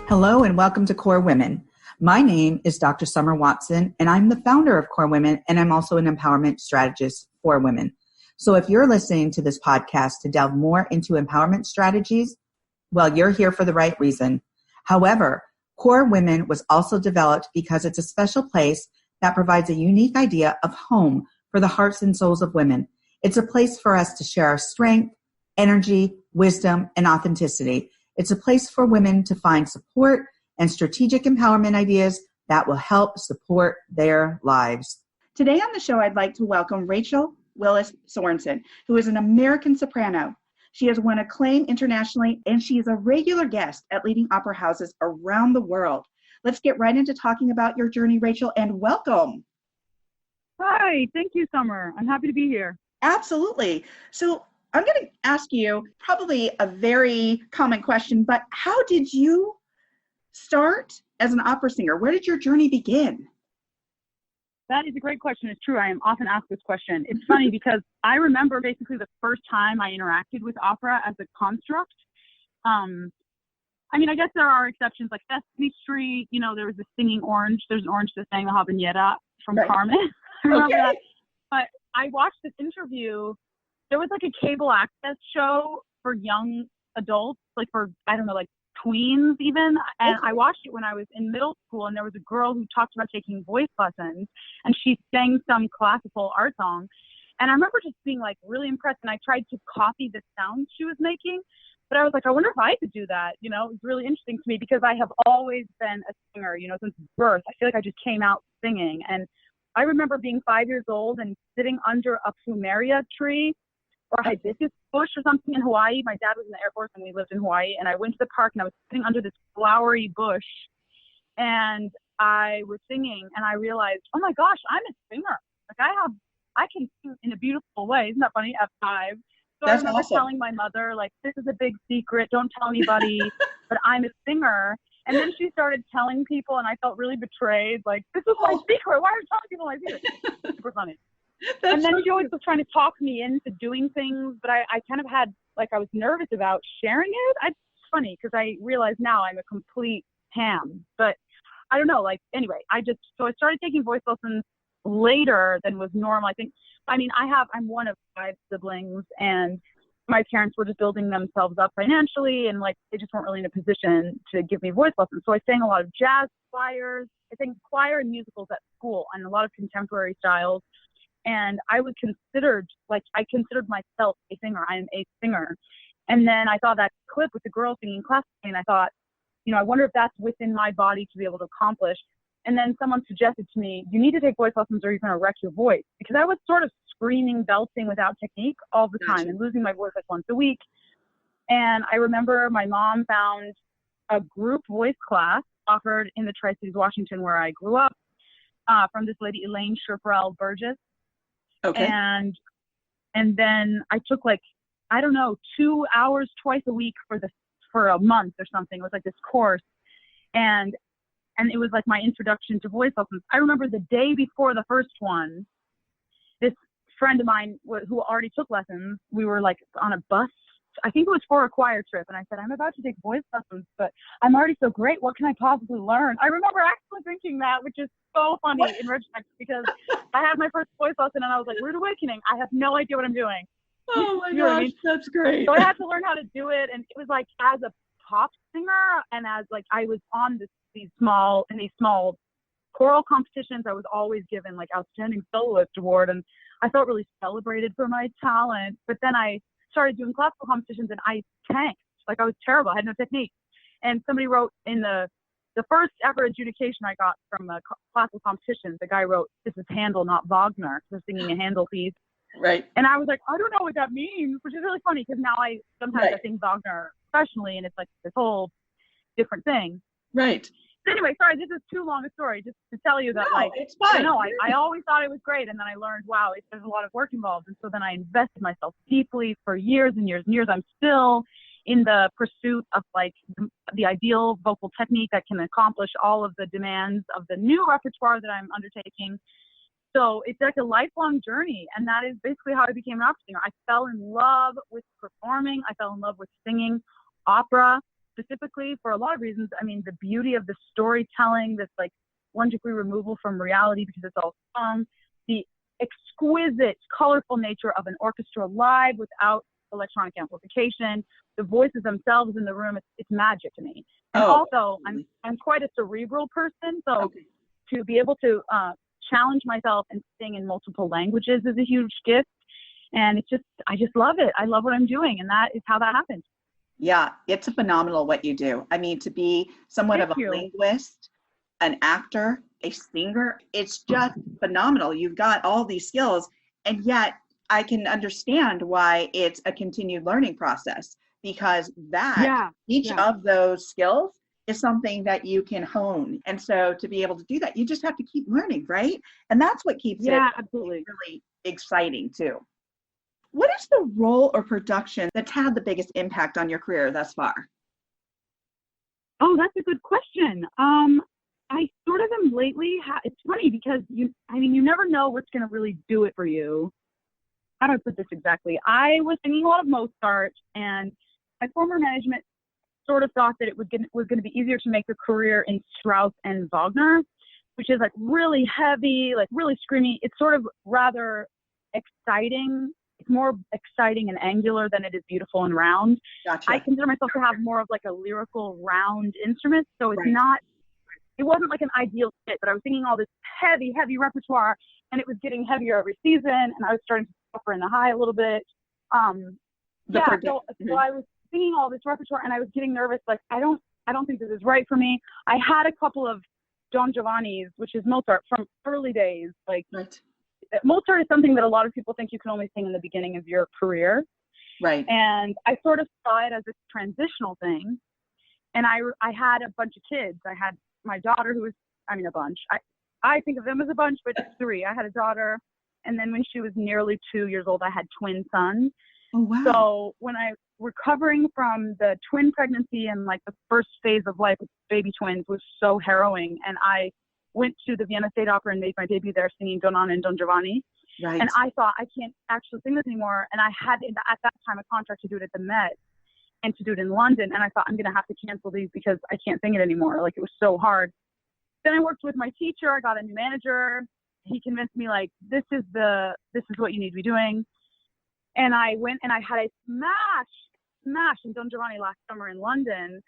Hello and welcome to Core Women. My name is Dr. Summer Watson, and I'm the founder of Core Women, and I'm also an empowerment strategist for women. So if you're listening to this podcast to delve more into empowerment strategies, well, you're here for the right reason. However, Core Women was also developed because it's a special place that provides a unique idea of home for the hearts and souls of women. It's a place for us to share our strength, energy, wisdom, and authenticity. It's a place for women to find support and strategic empowerment ideas that will help support their lives. Today on the show, I'd like to welcome Rachel Willis-Sørensen, who is an American soprano. She has won acclaim internationally, and she is a regular guest at leading opera houses around the world. Let's get right into talking about your journey, Rachel, and welcome. Hi, thank you, Summer. I'm happy to be here. Absolutely. So I'm going to ask you probably a very common question, but how did you start as an opera singer? Where did your journey begin? That is a great question. It's true. I am often asked this question. It's funny because I remember basically the first time I interacted with opera as a construct. I guess there are exceptions like Sesame Street. You know, there was the singing orange. There's an orange that sang the habanera from Right. Carmen. I remember Okay. that. But I watched this interview. There was like a cable access show for young adults, like for, like tweens even. And Okay. I watched it when I was in middle school, and there was a girl who talked about taking voice lessons, and she sang some classical art song. And I remember just being like really impressed, and I tried to copy the sounds she was making. But I was like, I wonder if I could do that. You know, it was really interesting to me because I have always been a singer, since birth. I feel like I just came out singing. And I remember being 5 years old and sitting under a plumeria tree or a hibiscus bush or something in Hawaii. My dad was in the Air Force and we lived in Hawaii. And I went to the park and I was sitting under this flowery bush and I was singing and I realized, oh my gosh, I'm a singer. Like I can sing in a beautiful way. Isn't that funny? At 5. So That's I remember awesome. telling my mother, like, this is a big secret. Don't tell anybody, but I'm a singer. And then she started telling people, and I felt really betrayed. Like, this is my secret. Why are you telling people my secret? Super funny. And then she always was trying to talk me into doing things, but I kind of had, like, I was nervous about sharing it. It's funny because I realize now I'm a complete ham. But I don't know. Like, anyway, I started taking voice lessons later than was normal. I'm one of 5 siblings, and my parents were just building themselves up financially, and like they just weren't really in a position to give me voice lessons. So I sang a lot of jazz choirs. I sang choir and musicals at school and a lot of contemporary styles. And I considered myself a singer. I am a singer. And then I saw that clip with the girl singing classically, and I thought, I wonder if that's within my body to be able to accomplish. And then someone suggested to me, you need to take voice lessons or you're going to wreck your voice. Because I was sort of screaming, belting without technique all the time and losing my voice like once a week. And I remember my mom found a group voice class offered in the Tri-Cities, Washington, where I grew up, from this lady, Elaine Sherparell Burgess. Okay. And then I took 2 hours twice a week for a month or something. It was like this course. And it was like my introduction to voice lessons. I remember the day before the first one, this friend of mine who already took lessons, we were like on a bus. I think it was for a choir trip. And I said, I'm about to take voice lessons, but I'm already so great. What can I possibly learn? I remember actually thinking that, which is so funny in retrospect because I had my first voice lesson and I was like, rude awakening. I have no idea what I'm doing. Oh my You know what I gosh, mean? that's great. So I had to learn how to do it. And it was like as a pop singer and as like I was on these small choral competitions, I was always given like outstanding soloist award, and I felt really celebrated for my talent. But then I started doing classical competitions and I tanked. Like I was terrible. I had no technique. And somebody wrote in the first ever adjudication I got from a classical competition, the guy wrote, this is Handel, not Wagner. They're singing a Handel piece. Right. And I was like, I don't know what that means, which is really funny because now I sing Wagner professionally and it's like this whole different thing. Right. So anyway, sorry, this is too long a story just to tell you that it's fine. I always thought it was great. And then I learned, wow, there's a lot of work involved. And so then I invested myself deeply for years and years and years. I'm still in the pursuit of like the ideal vocal technique that can accomplish all of the demands of the new repertoire that I'm undertaking. So it's like a lifelong journey. And that is basically how I became an opera singer. I fell in love with performing. I fell in love with singing opera. specifically for a lot of reasons. I mean, the beauty of the storytelling, this like 1 degree removal from reality because it's all sung, the exquisite, colorful nature of an orchestra live without electronic amplification, the voices themselves in the room, it's magic to me. And also, I'm quite a cerebral person, so to be able to challenge myself and sing in multiple languages is a huge gift. And I just love it. I love what I'm doing, and that is how that happens. Yeah, it's phenomenal what you do. I mean, to be somewhat of a linguist, an actor, a singer, it's just phenomenal. You've got all these skills, and yet I can understand why it's a continued learning process, because each of those skills is something that you can hone. And so to be able to do that, you just have to keep learning, right? And that's what keeps it absolutely really exciting too. What is the role or production that's had the biggest impact on your career thus far? Oh, that's a good question. I sort of am lately, it's funny because you never know what's going to really do it for you. How do I put this exactly? I was singing a lot of Mozart, and my former management sort of thought that it was going to be easier to make a career in Strauss and Wagner, which is like really heavy, like really screamy. It's sort of rather exciting. It's more exciting and angular than it is beautiful and round. Gotcha. I consider myself to have more of like a lyrical round instrument, so it's it wasn't like an ideal fit, but I was singing all this heavy, heavy repertoire, and it was getting heavier every season, and I was starting to suffer in the high a little bit. So I was singing all this repertoire, and I was getting nervous, like, I don't think this is right for me. I had a couple of Don Giovanni's, which is Mozart, from early days. Like, Mozart is something that a lot of people think you can only sing in the beginning of your career. Right. And I sort of saw it as a transitional thing. And I had a bunch of kids. I had my daughter, who was, a bunch. I think of them as a bunch, but it's 3. I had a daughter. And then when she was nearly 2 years old, I had twin sons. Oh, wow. So when I recovering from the twin pregnancy and like the first phase of life with baby twins was so harrowing. And I went to the Vienna State Opera and made my debut there singing Donna Anna and Don Giovanni. Right. And I thought, I can't actually sing this anymore. And I had at that time a contract to do it at the Met and to do it in London. And I thought, I'm going to have to cancel these because I can't sing it anymore. Like, it was so hard. Then I worked with my teacher. I got a new manager. He convinced me, like, this is what you need to be doing. And I went and I had a smash in Don Giovanni last summer in London.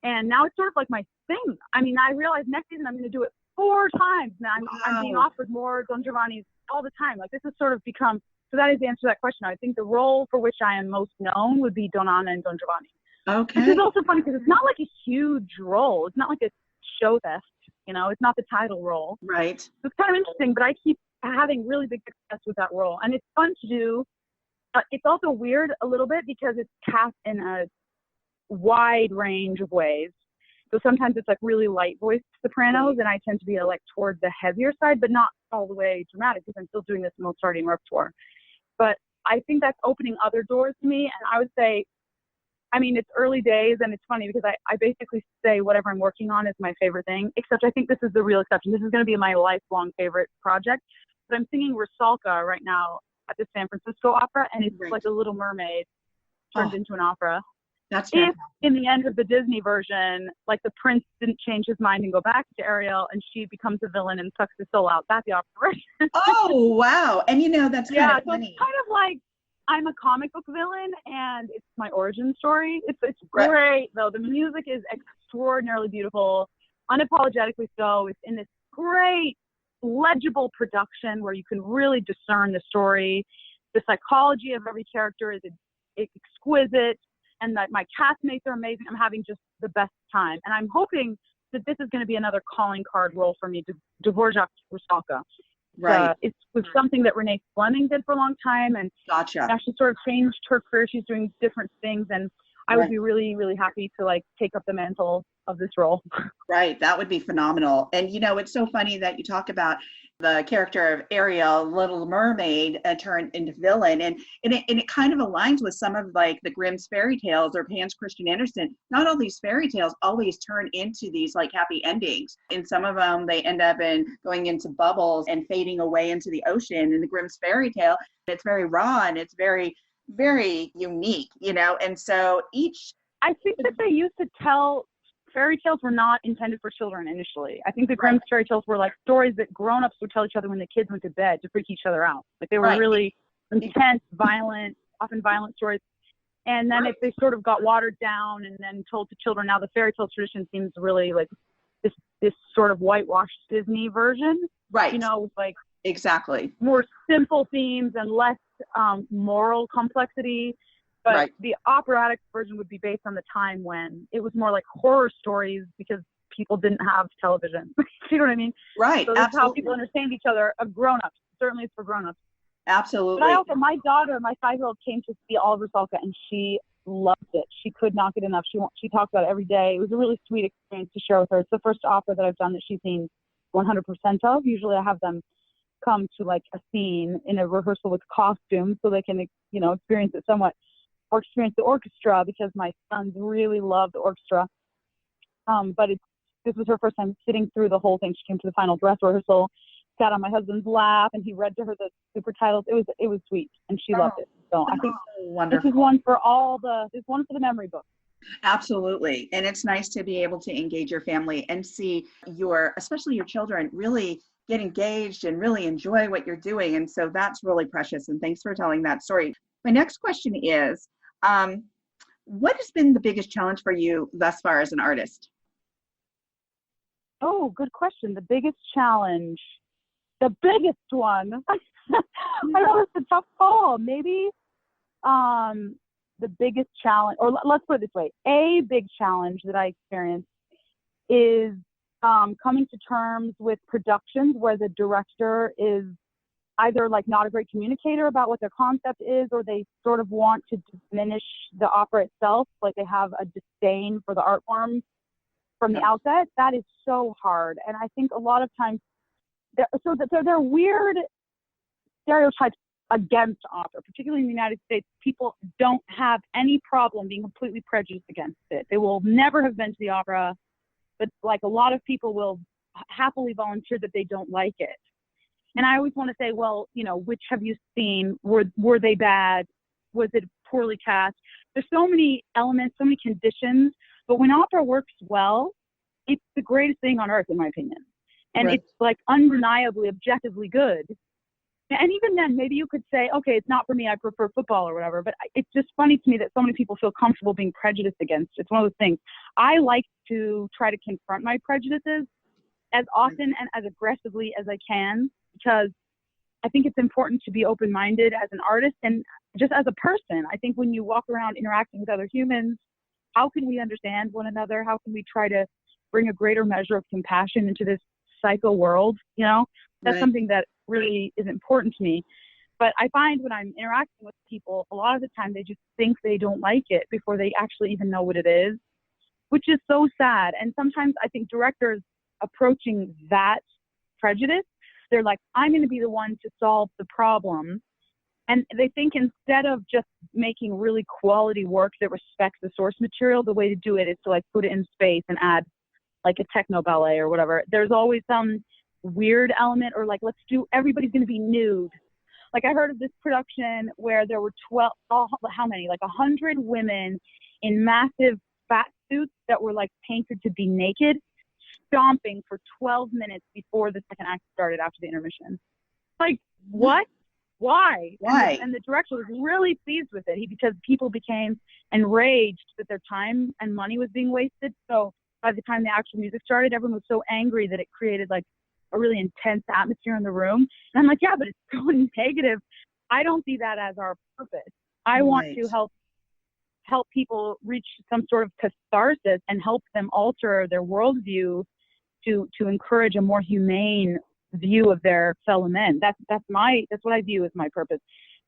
And now it's sort of like my thing. I mean, I realized next season I'm going to do it 4 times. Now I'm being offered more Don Giovanni's all the time. Like, this has sort of become, so that is the answer to that question. I think the role for which I am most known would be Donna Anna and Don Giovanni. Okay. Which is also funny because it's not like a huge role. It's not like a show fest, it's not the title role. Right. So it's kind of interesting, but I keep having really big success with that role. And it's fun to do. It's also weird a little bit because it's cast in a wide range of ways. So sometimes it's like really light voiced sopranos, and I tend to be like toward the heavier side, but not all the way dramatic because I'm still doing this Mozartian repertoire. But I think that's opening other doors to me. And I would say, it's early days, and it's funny because I basically say whatever I'm working on is my favorite thing, except I think this is the real exception. This is going to be my lifelong favorite project. But I'm singing Rusalka right now at the San Francisco Opera, and it's like a Little Mermaid turned into an opera. That's if in the end of the Disney version, like the prince didn't change his mind and go back to Ariel, and she becomes a villain and sucks his soul out. That's the opera version. Oh, wow. And that's kind of funny. So it's kind of like I'm a comic book villain, and it's my origin story. It's great, though. The music is extraordinarily beautiful, unapologetically so. It's in this great, legible production where you can really discern the story. The psychology of every character is exquisite. And that my castmates are amazing. I'm having just the best time. And I'm hoping that this is going to be another calling card role for me, Dvorak's Rusalka. Right. It was something that Renee Fleming did for a long time. And gotcha. Now she sort of changed her career. She's doing different things. And I would be really, really happy to like take up the mantle of this role. Right. That would be phenomenal. And, it's so funny that you talk about the character of Ariel, Little Mermaid, turned into villain. And it kind of aligns with some of like the Grimm's fairy tales or Hans Christian Andersen. Not all these fairy tales always turn into these like happy endings. In some of them, they end up going into bubbles and fading away into the ocean. In the Grimm's fairy tale, it's very raw and it's very, very unique, and so each I think that they used to tell fairy tales were not intended for children initially. I think the Grimm's fairy tales were like stories that grown-ups would tell each other when the kids went to bed to freak each other out. Like they were really intense, violent, often violent stories. And then if they sort of got watered down and then told to children, now the fairy tale tradition seems really like this sort of whitewashed Disney version. Right. You know, with like exactly more simple themes and less moral complexity. But the operatic version would be based on the time when it was more like horror stories because people didn't have television. You know what I mean? Right. So that's how people understand each other. Grown-ups. Certainly it's for grown-ups. Absolutely. But I also, my daughter, my 5-year-old, came to see all of Rusalka and she loved it. She could not get enough. She talked about it every day. It was a really sweet experience to share with her. It's the first opera that I've done that she's seen 100% of. Usually I have them come to like a scene in a rehearsal with costumes so they can, you know, experience it somewhat, or experience the orchestra because my sons really love the orchestra. But this was her first time sitting through the whole thing. She came to the final dress rehearsal, sat on my husband's lap, and he read to her the super titles. It was sweet, and she loved it. So I think this is one for the memory book. Absolutely. And it's nice to be able to engage your family and see especially your children, really get engaged and really enjoy what you're doing. And so that's really precious. And thanks for telling that story. My next question is, what has been the biggest challenge for you thus far as an artist? Oh, good question. The biggest challenge, the biggest one. I know it's a tough call. Maybe the biggest challenge, or let's put it this way, a big challenge that I experienced is coming to terms with productions where the director is either like not a great communicator about what their concept is, or they sort of want to diminish the opera itself, like they have a disdain for the art form from the outset. That is so hard. And I think a lot of times, there are weird stereotypes against opera, particularly in the United States. People don't have any problem being completely prejudiced against it. They will never have been to the opera, but like a lot of people will happily volunteer that they don't like it. And I always want to say, well, you know, which have you seen? Were they bad? Was it poorly cast? There's so many elements, so many conditions, but when opera works well, it's the greatest thing on earth, in my opinion. And it's like undeniably, objectively good. And even then, maybe you could say, okay, it's not for me, I prefer football or whatever. But it's just funny to me that so many people feel comfortable being prejudiced against. It's one of those things. I like to try to confront my prejudices as often and as aggressively as I can, because I think it's important to be open-minded as an artist and just as a person. I think when you walk around interacting with other humans, how can we understand one another? How can we try to bring a greater measure of compassion into this psycho world? You know, that's something that really is important to me. But I find when I'm interacting with people, a lot of the time they just think they don't like it before they actually even know what it is, which is so sad. And sometimes I think directors approaching that prejudice, they're like, I'm going to be the one to solve the problem. And they think instead of just making really quality work that respects the source material, the way to do it is to like put it in space and add like a techno ballet or whatever. There's always some weird element, or like, everybody's going to be nude. Like I heard of this production where there were 100 women in massive fat suits that were like painted to be naked, stomping for 12 minutes before the second act started after the intermission. Like, what? Why? And the director was really pleased with it because people became enraged that their time and money was being wasted. So by the time the actual music started, everyone was so angry that it created like a really intense atmosphere in the room. And I'm like, yeah, but it's so negative. I don't see that as our purpose. I want to help people reach some sort of catharsis and help them alter their worldview to encourage a more humane view of their fellow men. That's what I view as my purpose.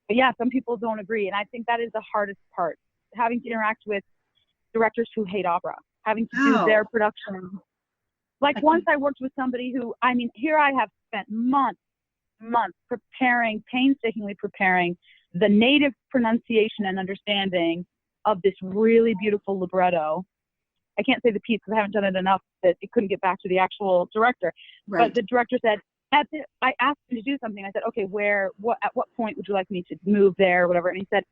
But yeah, some people don't agree. And I think that is the hardest part, having to interact with directors who hate opera, having to do their production. Like once I worked with somebody who, I mean, here I have spent months painstakingly preparing the native pronunciation and understanding of this really beautiful libretto. I can't say the piece because I haven't done it enough that it couldn't get back to the actual director. Right. But the director said, I asked him to do something. I said, okay, at what point would you like me to move there or whatever? And he said,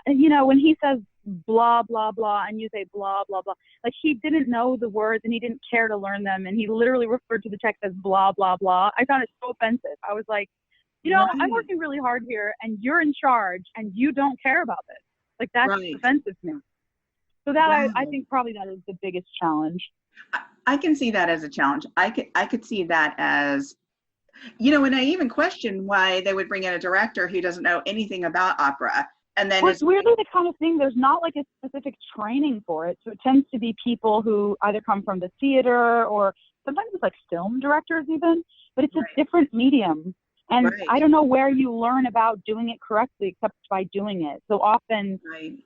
when he says blah, blah, blah, and you say blah, blah, blah, like he didn't know the words and he didn't care to learn them. And he literally referred to the text as blah, blah, blah. I found it so offensive. I was like, I'm working really hard here and you're in charge and you don't care about this. Like that's offensive to me. So that I think probably that is the biggest challenge. I can see that as a challenge. I could see that as, and I even question why they would bring in a director who doesn't know anything about opera. And then it's weirdly the kind of thing, there's not like a specific training for it. So it tends to be people who either come from the theater or sometimes it's like film directors even, but it's a different medium. And I don't know where you learn about doing it correctly except by doing it. So often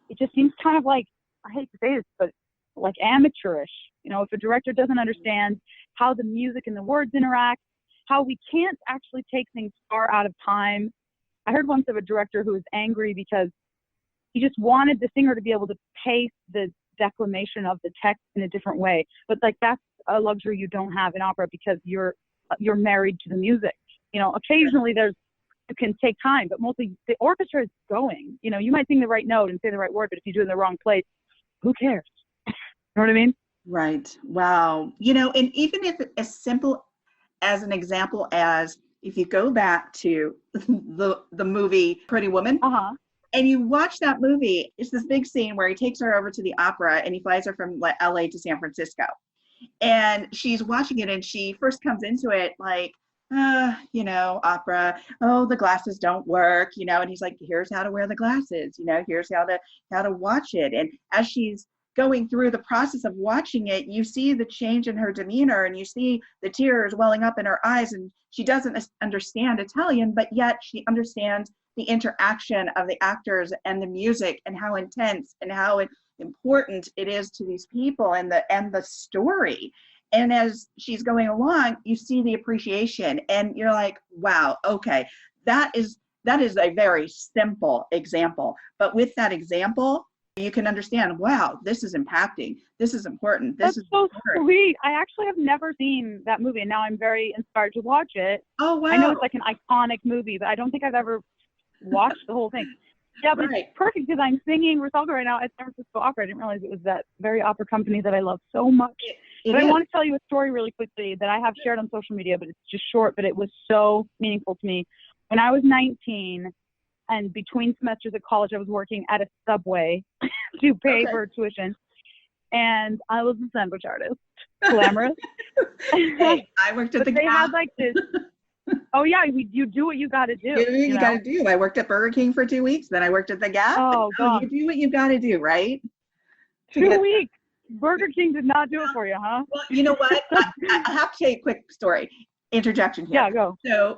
it just seems kind of like, I hate to say this, but like amateurish. If a director doesn't understand how the music and the words interact, how we can't actually take things far out of time. I heard once of a director who was angry because he just wanted the singer to be able to pace the declamation of the text in a different way. But like that's a luxury you don't have in opera because you're married to the music. Occasionally you can take time, but mostly the orchestra is going. You might sing the right note and say the right word, but if you do it in the wrong place, who cares? You know what I mean? Right. Wow. And even if it's as simple as an example as if you go back to the movie Pretty Woman, and you watch that movie, it's this big scene where he takes her over to the opera and he flies her from LA to San Francisco. And she's watching it and she first comes into it like, opera, the glasses don't work, and he's like, here's how to wear the glasses, here's how to watch it. And as she's going through the process of watching it, you see the change in her demeanor and you see the tears welling up in her eyes, and she doesn't understand Italian, but yet she understands the interaction of the actors and the music and how intense and how important it is to these people and the story. And as she's going along, you see the appreciation and you're like, wow, okay, that is a very simple example. But with that example, you can understand, wow, this is impacting. This is important. That's so sweet. I actually have never seen that movie, and now I'm very inspired to watch it. Oh, wow. I know it's like an iconic movie, but I don't think I've ever watched the whole thing. Yeah, but it's perfect because I'm singing Rosalga right now at San Francisco Opera. I didn't realize it was that very opera company that I love so much. But I want to tell you a story really quickly that I have shared on social media, but it's just short, but it was so meaningful to me. When I was 19, and between semesters at college, I was working at a Subway to pay for tuition. And I was a sandwich artist. Glamorous. Hey, I worked at the They had like this. Oh, yeah, you do what you got to do. You got to do. I worked at Burger King for 2 weeks. Then I worked at the Gap. Oh, God. You do what you got to do, right? 2 weeks. Burger King did not do it for you, huh? Well, you know what? I have to tell you a quick story. Interjection here. Yeah, go. So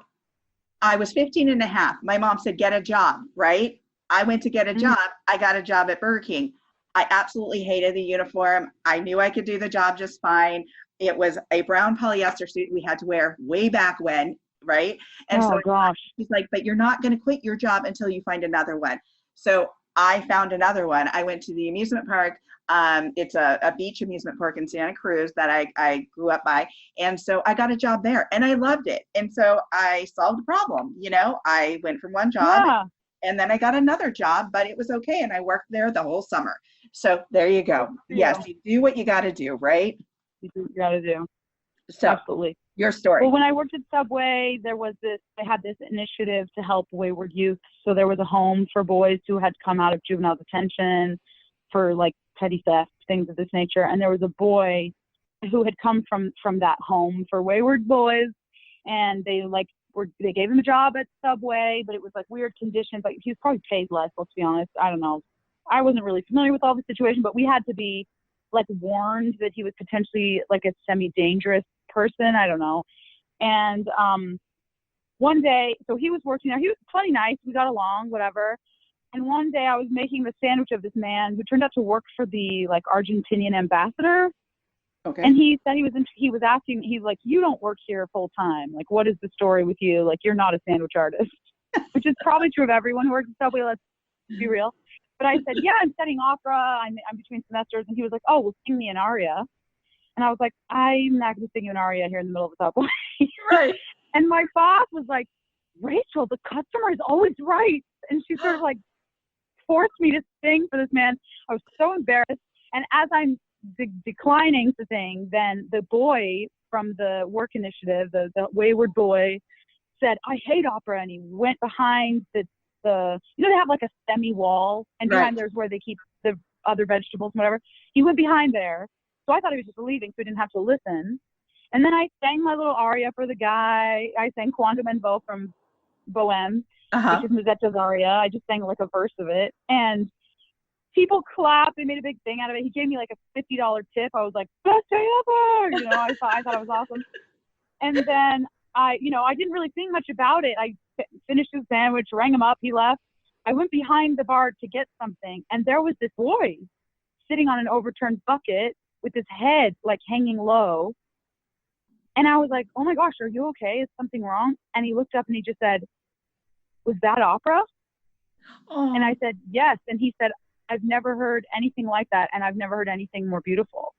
I was 15 and a half. My mom said, get a job, right? I went to get a job. I got a job at Burger King. I absolutely hated the uniform. I knew I could do the job just fine. It was a brown polyester suit we had to wear way back when, right? And gosh. She's like, but you're not going to quit your job until you find another one. So I found another one. I went to the amusement park. It's a beach amusement park in Santa Cruz that I grew up by. And so I got a job there and I loved it. And so I solved the problem. I went from one job and then I got another job, but it was okay. And I worked there the whole summer. So there you go. Yes, you do what you got to do, right? You do what you got to do. So absolutely. Your story. Well, when I worked at Subway, they had this initiative to help wayward youth. So there was a home for boys who had come out of juvenile detention for like petty theft, things of this nature. And there was a boy who had come from that home for wayward boys. And they gave him a job at Subway, but it was like weird conditions. Like he was probably paid less, let's be honest. I don't know. I wasn't really familiar with all the situation, but we had to be like warned that he was potentially like a semi-dangerous person. I don't know. And one day, so he was working there. He was plenty nice. We got along, whatever. And one day I was making the sandwich of this man who turned out to work for the like Argentinian ambassador. Okay. And he said he was asking, he's like, you don't work here full time. Like, what is the story with you? Like, you're not a sandwich artist, which is probably true of everyone who works at Subway. Let's be real. But I said, yeah, I'm studying opera. I'm between semesters. And he was like, oh, well, sing me an aria. And I was like, I'm not going to sing you an aria here in the middle of the Subway. Right. And my boss was like, Rachel, the customer is always right. And she sort of like forced me to sing for this man. I was so embarrassed. And as I'm declining to sing, then the boy from the work initiative, the wayward boy, said, I hate opera. And he went behind the they have like a semi-wall, and behind there's where they keep the other vegetables and whatever. He went behind there. So I thought he was just leaving, so he didn't have to listen. And then I sang my little aria for the guy. I sang Quantum en Vo from Bohème, which is Musetta's aria. I just sang like a verse of it. And people clapped. They made a big thing out of it. He gave me like a $50 tip. I was like, best day ever! I thought it was awesome. And then I didn't really think much about it. I finished his sandwich, rang him up, he left. I went behind the bar to get something, and there was this boy sitting on an overturned bucket with his head like hanging low. And I was like, oh my gosh, are you okay? Is something wrong? And he looked up and he just said, was that opera? And I said, yes. And he said, I've never heard anything like that, and I've never heard anything more beautiful.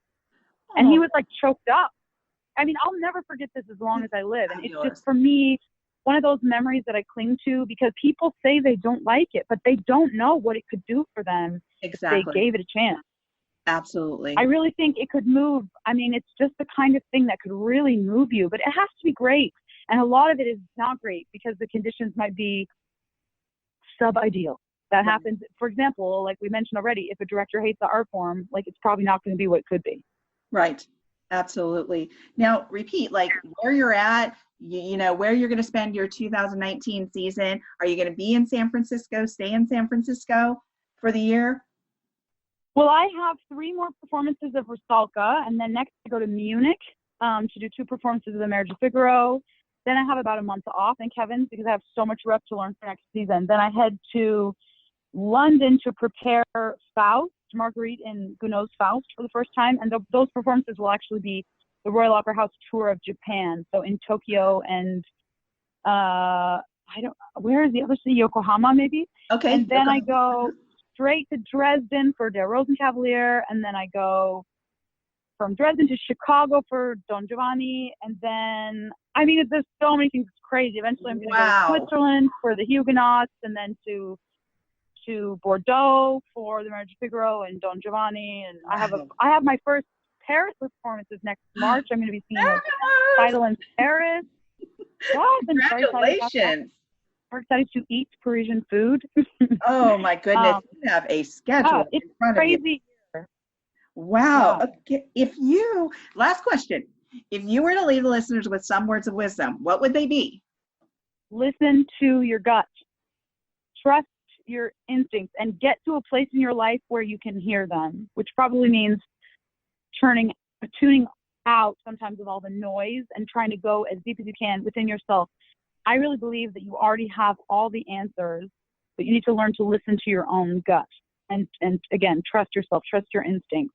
And he was like choked up. I mean, I'll never forget this as long as I live. And it's just, for me, one of those memories that I cling to, because people say they don't like it, but they don't know what it could do for them. Exactly. If they gave it a chance. Absolutely. I really think it could move. I mean, it's just the kind of thing that could really move you, but it has to be great. And a lot of it is not great because the conditions might be sub-ideal. That happens, for example, like we mentioned already, if a director hates the art form, like it's probably not going to be what it could be. Right. Absolutely. Now, repeat, like where you're at, where you're going to spend your 2019 season. Are you going to be in San Francisco, stay in San Francisco for the year? Well, I have 3 more performances of Rusalka, and then next I go to Munich to do 2 performances of the Marriage of Figaro. Then I have about a month off in Kevin's because I have so much rep to learn for next season. Then I head to London to prepare Faust, Marguerite in Gounod's Faust for the first time. And those performances will actually be the Royal Opera House tour of Japan. So in Tokyo and where is the other city? Yokohama, maybe? Okay. And then I go straight to Dresden for Der Rosenkavalier. And then I go from Dresden to Chicago for Don Giovanni. And then, I mean, there's so many things. It's crazy. Eventually I'm going to go to Switzerland for the Huguenots, and then to Bordeaux for the Marriage of Figaro and Don Giovanni. And I have my first Paris performances next March. I'm going to be seeing a title in Paris. God, congratulations. We're excited to eat Parisian food. Oh my goodness. You have a schedule in front of you. It's crazy. Wow. Yeah. Okay. Last question. If you were to leave the listeners with some words of wisdom, what would they be? Listen to your gut. Trust your instincts and get to a place in your life where you can hear them, which probably means tuning out sometimes of all the noise and trying to go as deep as you can within yourself. I really believe that you already have all the answers, but you need to learn to listen to your own gut and again, trust yourself, trust your instincts.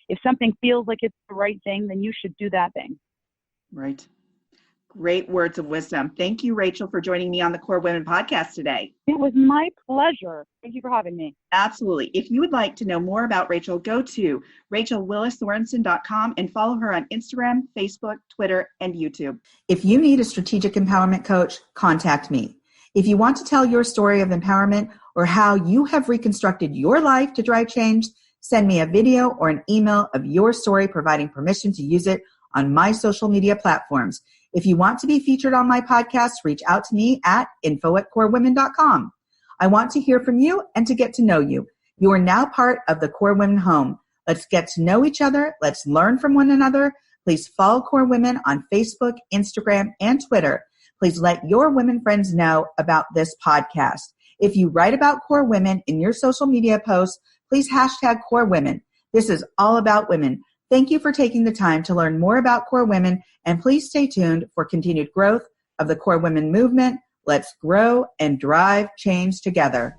If something feels like it's the right thing, then you should do that thing. Right. Great words of wisdom. Thank you, Rachel, for joining me on the Core Women podcast today. It was my pleasure. Thank you for having me. Absolutely. If you would like to know more about Rachel, go to RachelWillis-Sørensen.com and follow her on Instagram, Facebook, Twitter, and YouTube. If you need a strategic empowerment coach, contact me. If you want to tell your story of empowerment or how you have reconstructed your life to drive change, send me a video or an email of your story, providing permission to use it on my social media platforms. If you want to be featured on my podcast, reach out to me at info@corewomen.com. I want to hear from you and to get to know you. You are now part of the Core Women home. Let's get to know each other. Let's learn from one another. Please follow Core Women on Facebook, Instagram, and Twitter. Please let your women friends know about this podcast. If you write about Core Women in your social media posts, please hashtag Core Women. This is all about women. Thank you for taking the time to learn more about Core Women, and please stay tuned for continued growth of the Core Women movement. Let's grow and drive change together.